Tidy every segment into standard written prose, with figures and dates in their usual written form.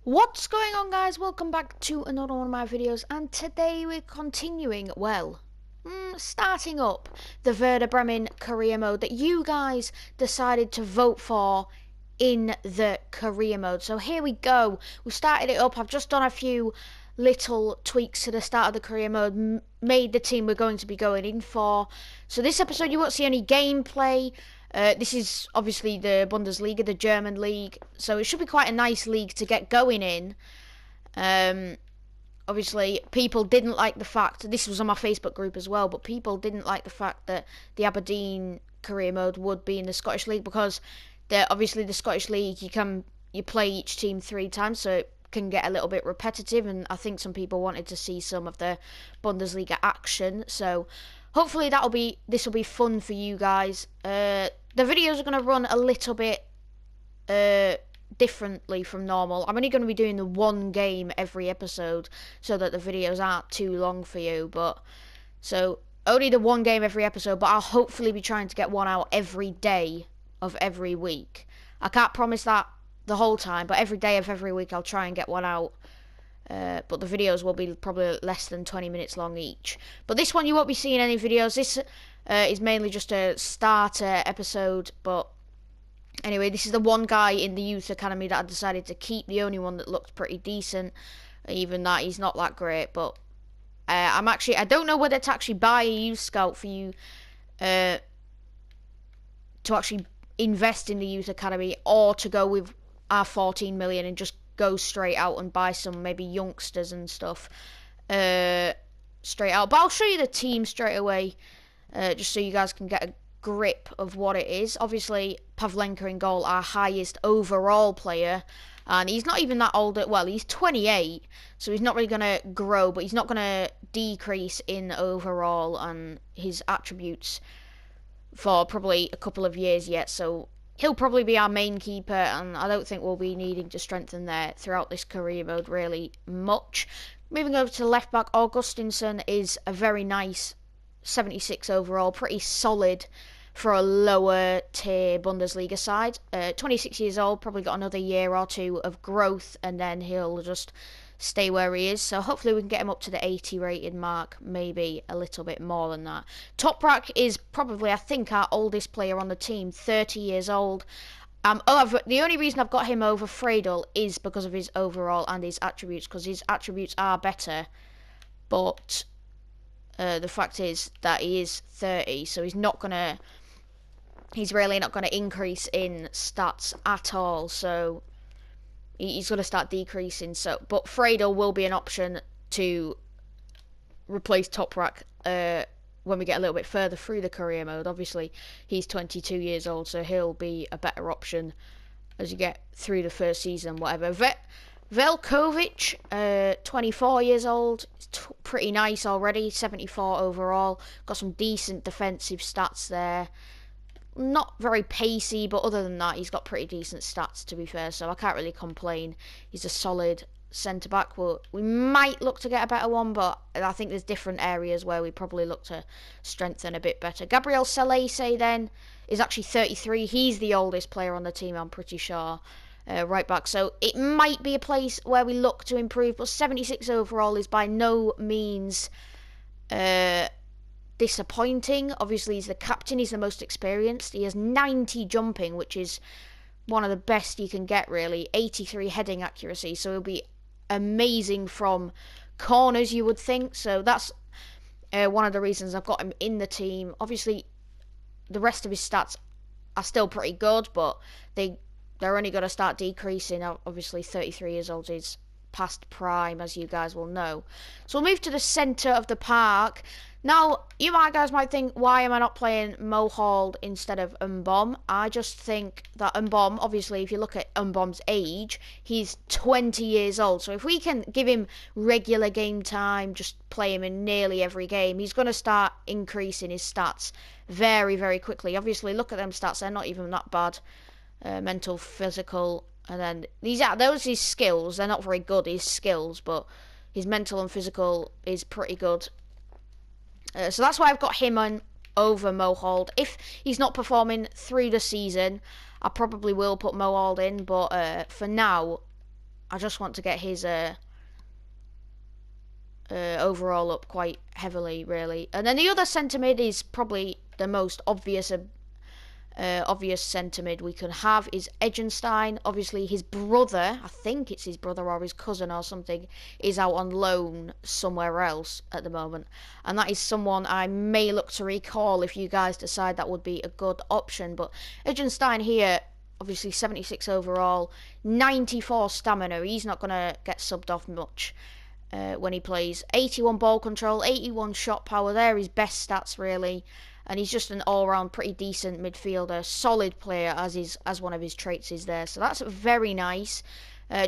What's going on, guys? Welcome back to another one of my videos, and today we're continuing, starting up the Werder Bremen career mode that you guys decided to vote for in the career mode. So here we go. We started it up. I've just done a few little tweaks to the start of the career mode, made the team we're going to be going in for. So this episode you won't see any gameplay. This is obviously the Bundesliga, the German league, so it should be quite a nice league to get going in. Obviously, people didn't like the fact, this was on my Facebook group as well, but people didn't like the fact that the Aberdeen career mode would be in the Scottish League, because obviously the Scottish League, you play each team 3 times, so it can get a little bit repetitive, and I think some people wanted to see some of the Bundesliga action, so hopefully this will be fun for you guys. The videos are going to run a little bit differently from normal. I'm only going to be doing the one game every episode so that the videos aren't too long for you. So only the one game every episode, but I'll hopefully be trying to get one out every day of every week. I can't promise that the whole time, but every day of every week I'll try and get one out. But the videos will be probably less than 20 minutes long each. But this one you won't be seeing any videos. This is mainly just a starter episode. But anyway, this is the one guy in the youth academy that I decided to keep. The only one that looked pretty decent. Even that, he's not that great. But I don't know whether to actually buy a youth scout for you to actually invest in the youth academy, or to go with our 14 million and just go straight out and buy some maybe youngsters and stuff straight out. But I'll show you the team straight away, just so you guys can get a grip of what it is. Obviously, Pavlenka in goal, our highest overall player, and he's not even that old. Well, he's 28, so he's not really going to grow, but he's not going to decrease in overall and his attributes for probably a couple of years yet, so he'll probably be our main keeper, and I don't think we'll be needing to strengthen there throughout this career mode really much. Moving over to left back, Augustinsson is a very nice 76 overall, pretty solid for a lower tier Bundesliga side. 26 years old, probably got another year or two of growth, and then he'll just stay where he is. So hopefully we can get him up to the 80 rated mark, maybe a little bit more than that. Toprak is probably, I think, our oldest player on the team, 30 years old. The only reason I've got him over Friedel is because of his overall and his attributes, because his attributes are better, but the fact is that he is 30, so he's really not gonna increase in stats at all, so he's going to start decreasing. But Friedel will be an option to replace Toprak when we get a little bit further through the career mode. Obviously, he's 22 years old, so he'll be a better option as you get through the first season, whatever. Velkovic, 24 years old, pretty nice already, 74 overall. Got some decent defensive stats there. Not very pacey, but other than that, he's got pretty decent stats, to be fair, so I can't really complain. He's a solid centre-back. We might look to get a better one, but I think there's different areas where we probably look to strengthen a bit better. Gabriel Salese, then, is actually 33. He's the oldest player on the team, I'm pretty sure. Right back, so it might be a place where we look to improve, but 76 overall is by no means disappointing. Obviously, he's the captain, he's the most experienced. He has 90 jumping, which is one of the best you can get, really. 83 heading accuracy, so he'll be amazing from corners, you would think. So that's one of the reasons I've got him in the team. Obviously, the rest of his stats are still pretty good, but they're only going to start decreasing. Obviously, 33 years old is past prime, as you guys will know. So we'll move to the centre of the park. Now, you guys might think, why am I not playing Mohold instead of Mbom? I just think that Mbom, obviously, if you look at Mbom's age, he's 20 years old. So if we can give him regular game time, just play him in nearly every game, he's going to start increasing his stats very, very quickly. Obviously, look at them stats, they're not even that bad. Mental, physical, and then those his skills. They're not very good, his skills, but his mental and physical is pretty good. So that's why I've got him on over Mohold. If he's not performing through the season, I probably will put Mohold in, but for now, I just want to get his overall up quite heavily, really. And then the other centre mid is probably the most obvious centre mid we can have is Egenstein. Obviously, his brother, I think it's his brother or his cousin or something, is out on loan somewhere else at the moment. And that is someone I may look to recall if you guys decide that would be a good option. But Egenstein here, obviously 76 overall, 94 stamina. He's not going to get subbed off much when he plays. 81 ball control, 81 shot power. They're his best stats, really. And he's just an all-round pretty decent midfielder, solid player as one of his traits is there. So that's very nice.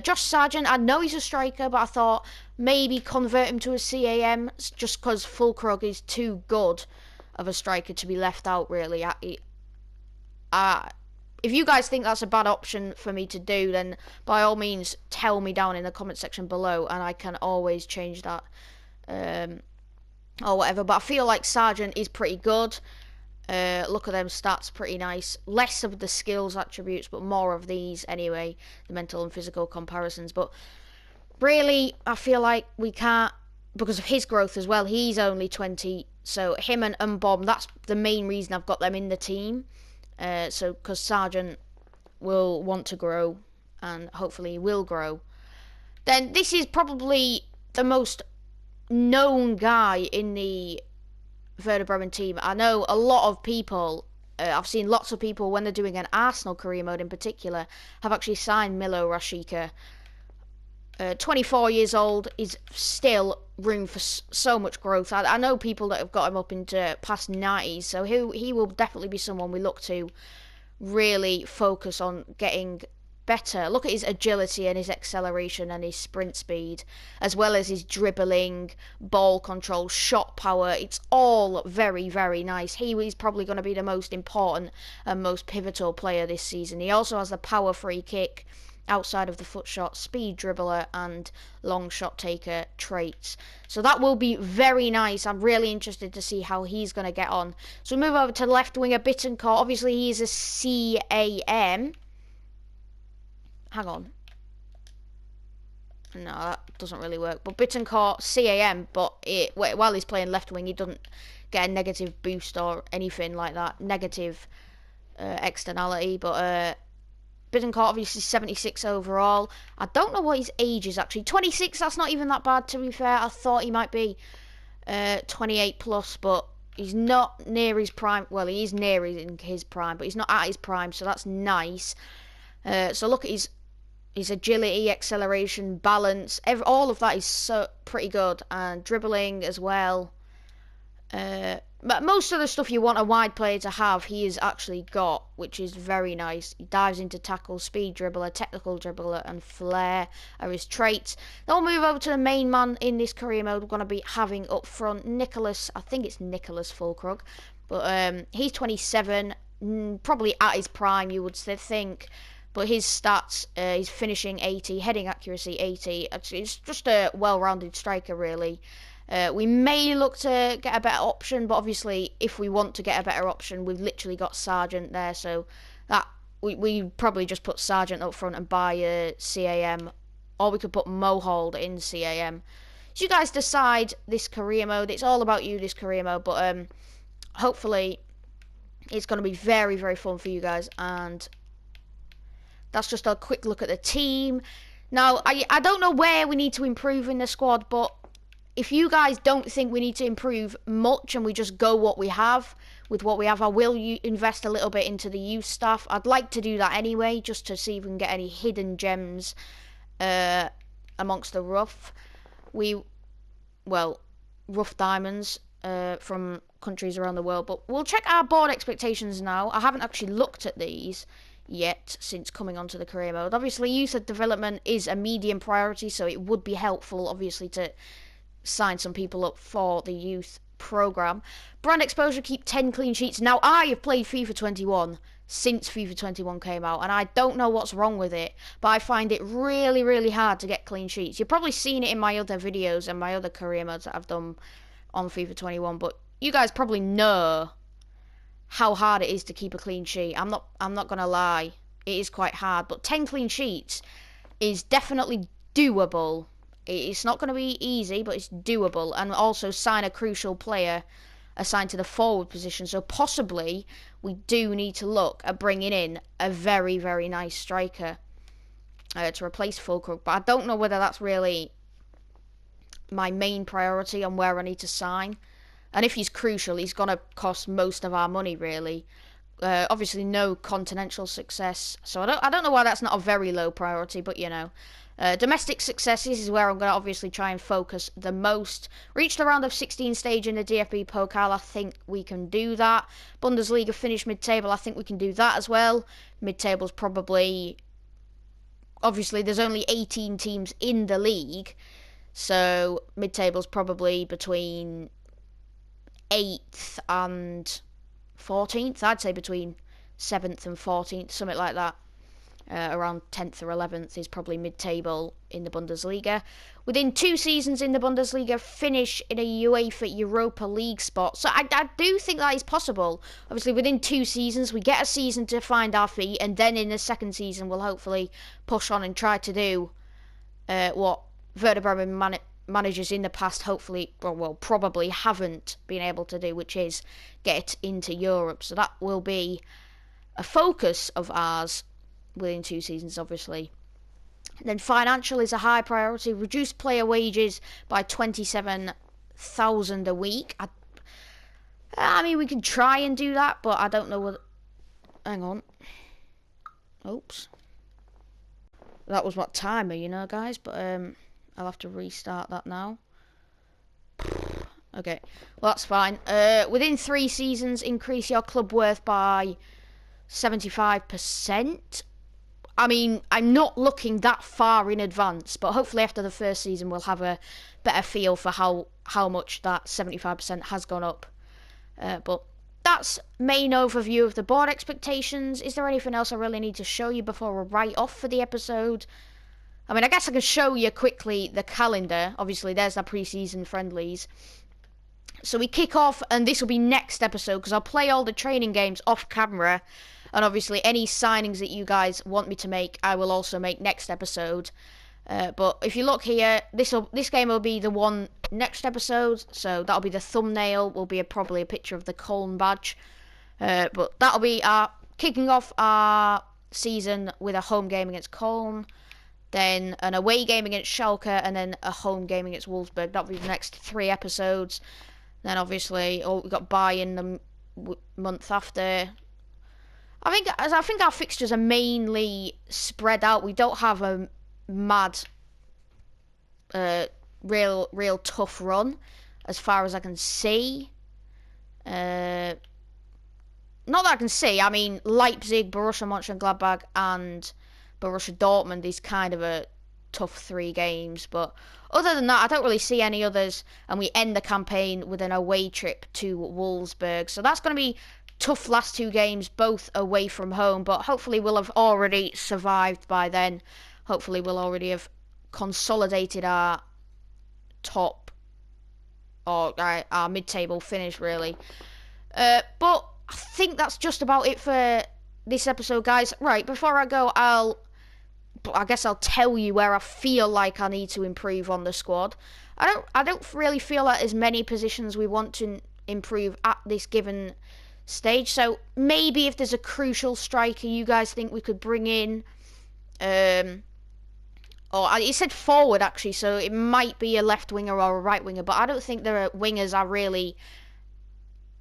Josh Sargent, I know he's a striker, but I thought maybe convert him to a CAM just because Fulkrug is too good of a striker to be left out, really. If you guys think that's a bad option for me to do, then by all means tell me down in the comment section below, and I can always change that. Or whatever, but I feel like Sargent is pretty good. Look at them stats, pretty nice. Less of the skills attributes, but more of these anyway, the mental and physical comparisons. But really, I feel like we can't, because of his growth as well. He's only 20, so him and Mbom, that's the main reason I've got them in the team. So because Sargent will want to grow, and hopefully will grow. Then this is probably the most known guy in the Werder Bremen team. I know a lot of people, I've seen lots of people when they're doing an Arsenal career mode in particular, have actually signed Milo Rashica. 24 years old, is still room for so much growth. I know people that have got him up into past 90s, so he will definitely be someone we look to really focus on getting better. Look at his agility and his acceleration and his sprint speed, as well as his dribbling, ball control, shot power. It's all very, very nice. He's probably going to be the most important and most pivotal player this season. He also has the power free kick, outside of the foot shot, speed dribbler, and long shot taker traits. So that will be very nice. I'm really interested to see how he's going to get on. So we move over to left winger Bittencourt. Obviously, he is a CAM. Hang on. No, that doesn't really work. But Bittencourt, CAM, but while he's playing left wing, he doesn't get a negative boost or anything like that. Negative externality. But Bittencourt, obviously 76 overall. I don't know what his age is, actually. 26, that's not even that bad, to be fair. I thought he might be 28 plus, but he's not near his prime. Well, he is near his prime, but he's not at his prime, so that's nice. So look at his agility, acceleration, balance, all of that is so pretty good, and dribbling as well. But most of the stuff you want a wide player to have, he has actually got, which is very nice. He dives into tackle, speed dribbler, technical dribbler, and flair are his traits. Then we'll move over to the main man in this career mode. We're going to be having up front Nicholas, I think it's Nicholas Fulkrug, but he's 27, probably at his prime, you would think. But his stats, he's finishing 80, heading accuracy 80. It's just a well-rounded striker, really. We may look to get a better option, but obviously, if we want to get a better option, we've literally got Sargent there, so that we probably just put Sargent up front and buy a CAM, or we could put Mohold in CAM. So you guys decide this career mode. It's all about you, this career mode, but hopefully, it's going to be very, very fun for you guys, and that's just a quick look at the team. Now, I don't know where we need to improve in the squad, but if you guys don't think we need to improve much and we just go with what we have, I will invest a little bit into the youth staff. I'd like to do that anyway, just to see if we can get any hidden gems amongst the rough diamonds from countries around the world. But we'll check our board expectations now. I haven't actually looked at these yet since coming onto the career mode. Obviously, youth development is a medium priority, so it would be helpful, obviously, to sign some people up for the youth program. Brand exposure, keep 10 clean sheets. Now, I have played FIFA 21 since FIFA 21 came out, and I don't know what's wrong with it, but I find it really, really hard to get clean sheets. You've probably seen it in my other videos and my other career modes that I've done on FIFA 21, but you guys probably know how hard it is to keep a clean sheet. I'm not gonna lie, it is quite hard, but 10 clean sheets is definitely doable. It's not going to be easy, but it's doable. And also sign a crucial player assigned to the forward position. So possibly we do need to look at bringing in a very, very nice striker to replace Fulkrug. But I don't know whether that's really my main priority on where I need to sign. And if he's crucial, he's going to cost most of our money, really. Obviously, no continental success. So I don't know why that's not a very low priority, but you know. Domestic successes is where I'm going to obviously try and focus the most. Reach the round of 16 stage in the DFB Pokal, I think we can do that. Bundesliga finish mid-table, I think we can do that as well. Mid-table's probably... Obviously, there's only 18 teams in the league, so mid-table's probably between 8th and 14th. I'd say between 7th and 14th, something like that. Around 10th or 11th is probably mid-table in the Bundesliga. Within 2 seasons in the Bundesliga, finish in a UEFA Europa League spot. So I do think that is possible. Obviously, within 2 seasons, we get a season to find our feet, and then in the second season, we'll hopefully push on and try to do what Werder Bremen managers in the past hopefully, well, probably haven't been able to do, which is get into Europe. So that will be a focus of ours within 2 seasons, obviously. And then financial is a high priority. Reduce player wages by 27,000 a week. I mean, we can try and do that, but I don't know what... Hang on. Oops. That was my timer, you know, guys, but I'll have to restart that now. Okay, well, that's fine. Within 3 seasons, increase your club worth by 75%. I mean, I'm not looking that far in advance, but hopefully after the first season we'll have a better feel for how much that 75% has gone up. But that's main overview of the board expectations. Is there anything else I really need to show you before I write off for the episode? I mean, I guess I can show you quickly the calendar. Obviously, there's our pre-season friendlies. So we kick off, and this will be next episode, because I'll play all the training games off camera. And obviously, any signings that you guys want me to make, I will also make next episode. But if you look here, this game will be the one next episode. So that'll be the thumbnail. Will be probably a picture of the Cologne badge. But that'll be our kicking off our season with a home game against Cologne. Then an away game against Schalke, and then a home game against Wolfsburg. That'll be the next 3 episodes. Then obviously, we've got Bayern the month after. I think our fixtures are mainly spread out. We don't have a mad, real tough run, as far as I can see. Not that I can see. I mean, Leipzig, Borussia Mönchengladbach, and Borussia Dortmund is kind of a tough 3 games. But other than that, I don't really see any others. And we end the campaign with an away trip to Wolfsburg. So that's going to be tough last 2 games, both away from home, but hopefully we'll have already survived by then. Hopefully we'll already have consolidated our top, or our mid-table finish, really. But I think that's just about it for this episode, guys. Right, before I go, I guess I'll tell you where I feel like I need to improve on the squad. I don't really feel that there's many positions we want to improve at this given stage. So maybe if there's a crucial striker you guys think we could bring in, or he said forward actually, so it might be a left winger or a right winger, but I don't think the wingers are really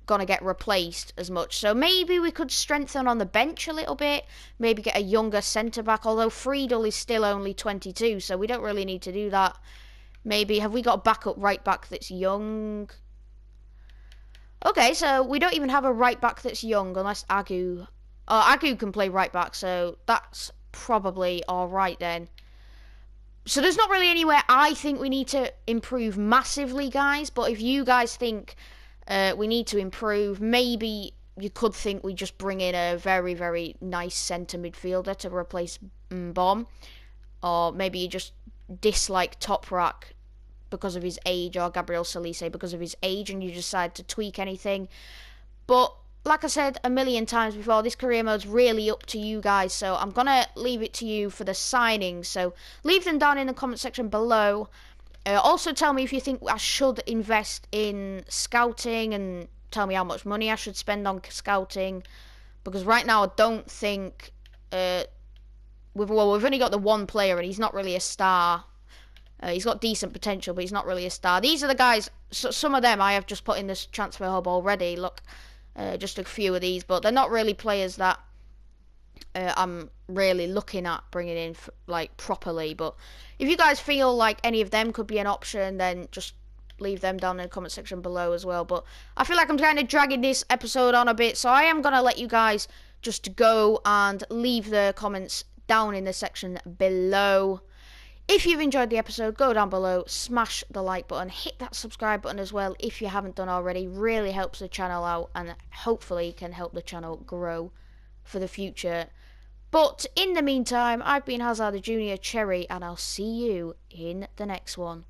gonna get replaced as much. So maybe we could strengthen on the bench a little bit, maybe get a younger centre back, although Friedel is still only 22, so we don't really need to do that. Maybe have we got a backup right back that's young? Okay, so we don't even have a right back that's young, unless Agu. Oh, Agu can play right back, so that's probably alright then. So there's not really anywhere I think we need to improve massively, guys, but if you guys think we need to improve, maybe you could think we just bring in a very, very nice centre midfielder to replace Bomb. Or maybe you just dislike Toprak because of his age, or Gabriel Salise because of his age, and you decide to tweak anything. But like I said a million times before, this career mode's really up to you guys, so I'm gonna leave it to you for the signings. So leave them down in the comment section below. Also tell me if you think I should invest in scouting, and tell me how much money I should spend on scouting, because right now I don't think we've only got the one player and he's not really a star. He's got decent potential, but he's not really a star. These are the guys, some of them I have just put in this transfer hub already. Look, just a few of these, but they're not really players that I'm really looking at bringing in like properly. But if you guys feel like any of them could be an option, then just leave them down in the comment section below as well. But I feel like I'm kind of dragging this episode on a bit, so I am going to let you guys just go and leave the comments down in the section below. If you've enjoyed the episode, go down below, smash the like button, hit that subscribe button as well if you haven't done already. Really helps the channel out and hopefully can help the channel grow for the future. But in the meantime, I've been Hazard the Junior Cherry, and I'll see you in the next one.